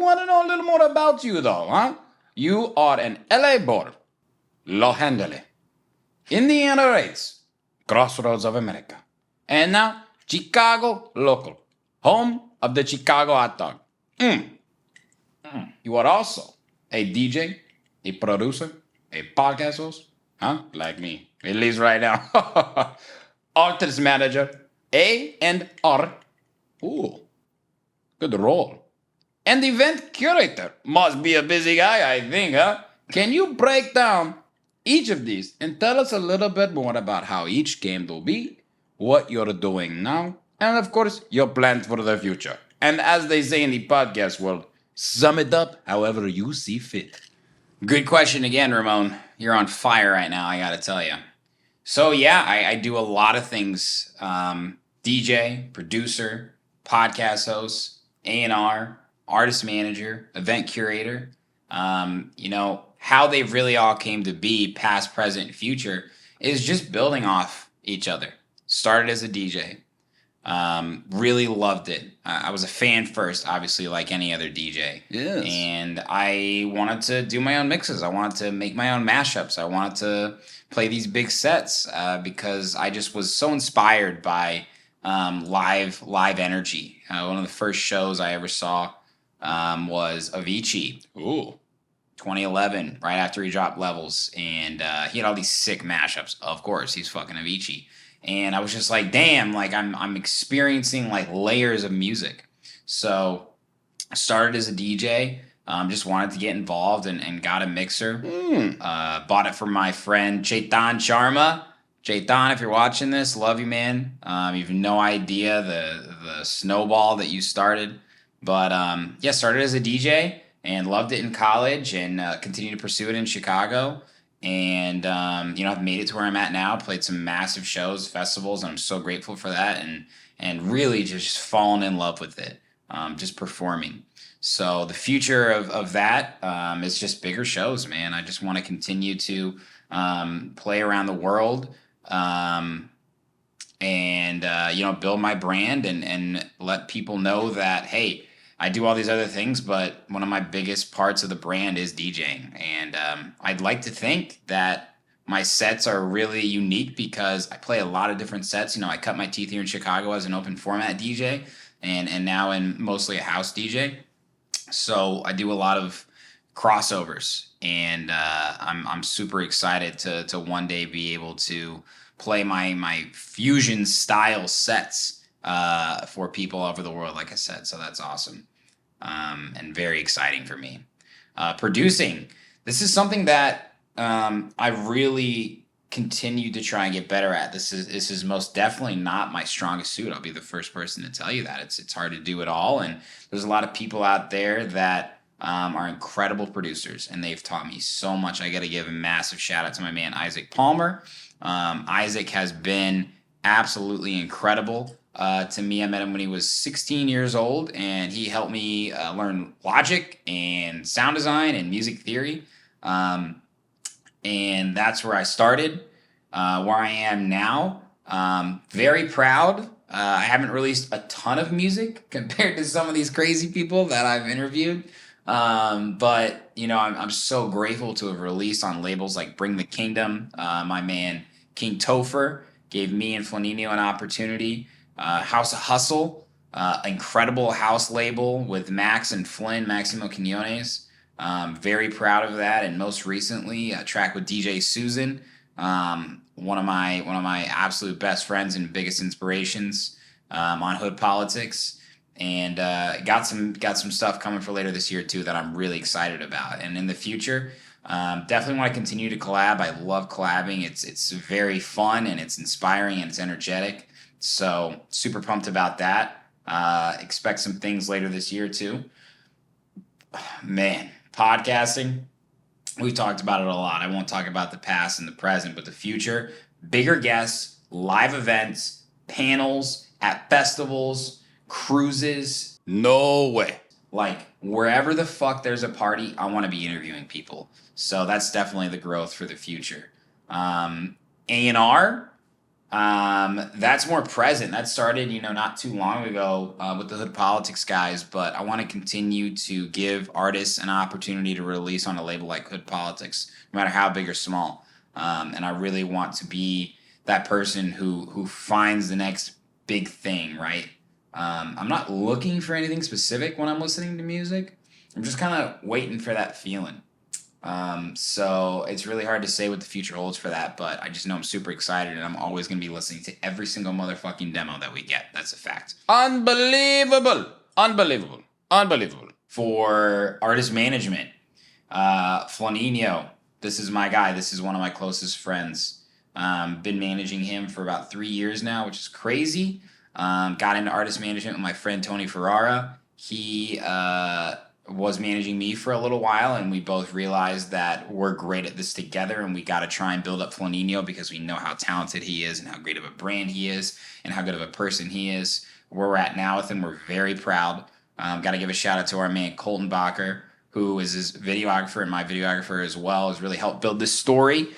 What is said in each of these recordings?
want to know a little more about you, though, huh? You are an LA boy, Los Angeles, Indiana Rates, crossroads of America. And now, Chicago local, home of the Chicago hot dog. You are also a DJ, a producer, a podcast host, huh? Like me, at least right now. Artist manager, A&R. Ooh, good role. And event curator. Must be a busy guy, I think, huh? Can you break down each of these and tell us a little bit more about how each game will be, what you're doing now, and of course, your plans for the future? And as they say in the podcast world, sum it up however you see fit. Good question again, Ramon. You're on fire right now, I gotta tell you. So yeah, I do a lot of things. DJ, producer, podcast host, A&R, artist manager, event curator. How they really all came to be, past, present, future, is just building off each other. Started as a DJ. Really loved it. I was a fan first, obviously, like any other DJ. Yes. And I wanted to do my own mixes. I wanted to make my own mashups. I wanted to play these big sets because I just was so inspired by live energy. One of the first shows I ever saw was Avicii. Ooh. 2011, right after he dropped Levels, and he had all these sick mashups. Of course, he's fucking Avicii, and I was just like, damn, like I'm experiencing like layers of music. So I started as a DJ, just wanted to get involved and got a mixer. Bought it from my friend Chaitan Sharma. Chaitan, if you're watching this, love you, man. You've no idea the snowball that you started, but started as a DJ. And loved it in college and continued to pursue it in Chicago. And, I've made it to where I'm at now, played some massive shows, festivals, and I'm so grateful for that. And really just fallen in love with it, just performing. So the future of that is just bigger shows, man. I just want to continue to play around the world and build my brand and let people know that, hey, I do all these other things, but one of my biggest parts of the brand is DJing. And I'd like to think that my sets are really unique because I play a lot of different sets. I cut my teeth here in Chicago as an open format DJ and now in mostly a house DJ. So I do a lot of crossovers, and I'm super excited to one day be able to play my fusion style sets for people all over the world, like I said. So that's awesome. And very exciting for me. Producing. This is something that I really continue to try and get better at. This is most definitely not my strongest suit. I'll be the first person to tell you that. It's hard to do it all, and there's a lot of people out there that are incredible producers, and they've taught me so much. I got to give a massive shout out to my man Isaac Palmer. Isaac has been absolutely incredible. To me, I met him when he was 16 years old, and he helped me learn Logic and sound design and music theory. And that's where I started, where I am now. Very proud. I haven't released a ton of music compared to some of these crazy people that I've interviewed. But I'm so grateful to have released on labels like Bring the Kingdom. My man King Topher gave me and Flaninho an opportunity. House of Hustle, incredible house label with Max and Flynn, Maximo Quinones. Very proud of that. And most recently, a track with DJ Susan, one of my absolute best friends and biggest inspirations on Hood Politics. And got some stuff coming for later this year too that I'm really excited about. And in the future, definitely want to continue to collab. I love collabing. It's very fun and it's inspiring and it's energetic. So super pumped about that. Expect some things later this year too. Man, podcasting. We've talked about it a lot. I won't talk about the past and the present, but the future. Bigger guests, live events, panels at festivals, cruises. No way. Like wherever the fuck there's a party, I want to be interviewing people. So that's definitely the growth for the future. A&R. That's more present. That started, not too long ago with the Hood Politics guys, but I want to continue to give artists an opportunity to release on a label like Hood Politics, no matter how big or small. And I really want to be that person who finds the next big thing, right? I'm not looking for anything specific when I'm listening to music. I'm just kind of waiting for that feeling. So it's really hard to say what the future holds for that, but I just know I'm super excited and I'm always going to be listening to every single motherfucking demo that we get. That's a fact. Unbelievable. Unbelievable. Unbelievable. For artist management, Flaninho, this is my guy. This is one of my closest friends. Been managing him for about 3 years now, which is crazy. Got into artist management with my friend Tony Ferrara. He was managing me for a little while, and we both realized that we're great at this together, and we got to try and build up Flaninho because we know how talented he is and how great of a brand he is and how good of a person he is. Where we're at now with him, we're very proud. Got to give a shout out to our man Colton Bacher, who is his videographer and my videographer as well, has really helped build this story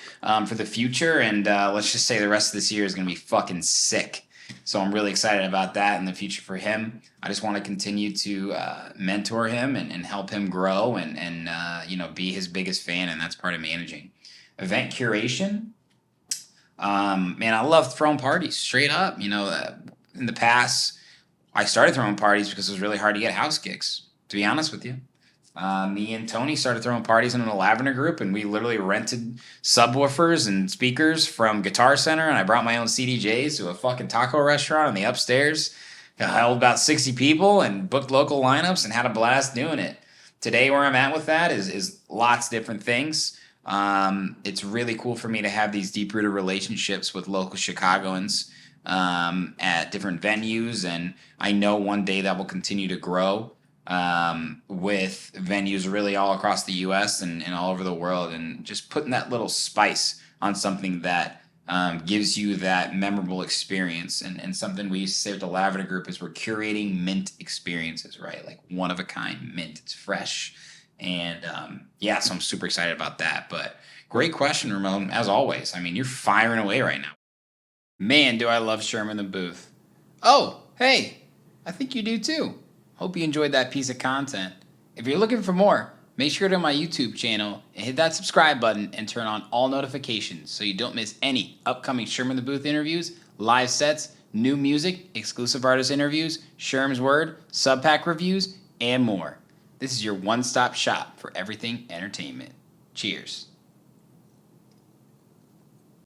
for the future. And let's just say the rest of this year is going to be fucking sick. So I'm really excited about that in the future for him. I just want to continue to mentor him and help him grow and be his biggest fan, and that's part of managing. Event curation. Man, I love throwing parties, straight up. In the past, I started throwing parties because it was really hard to get house gigs, to be honest with you. Me and Tony started throwing parties in the Lavender Group, and we literally rented subwoofers and speakers from Guitar Center, and I brought my own CDJs to a fucking taco restaurant on the upstairs. I held about 60 people and booked local lineups and had a blast doing it. Today, where I'm at with that is lots of different things. It's really cool for me to have these deep-rooted relationships with local Chicagoans at different venues, and I know one day that will continue to grow. With venues really all across the U.S. and all over the world, and just putting that little spice on something that gives you that memorable experience. And something we used to say with the Lavender Group is we're curating mint experiences, right? Like one of a kind mint. It's fresh. And so I'm super excited about that. But great question, Ramon, as always. I mean, you're firing away right now. Man, do I love Sherm in the booth. Oh, hey, I think you do too. Hope you enjoyed that piece of content. If you're looking for more, make sure to go to my YouTube channel and hit that subscribe button and turn on all notifications so you don't miss any upcoming Sherm in the Booth interviews, live sets, new music, exclusive artist interviews, Sherm's Word, sub-pack reviews, and more. This is your one-stop shop for everything entertainment. Cheers.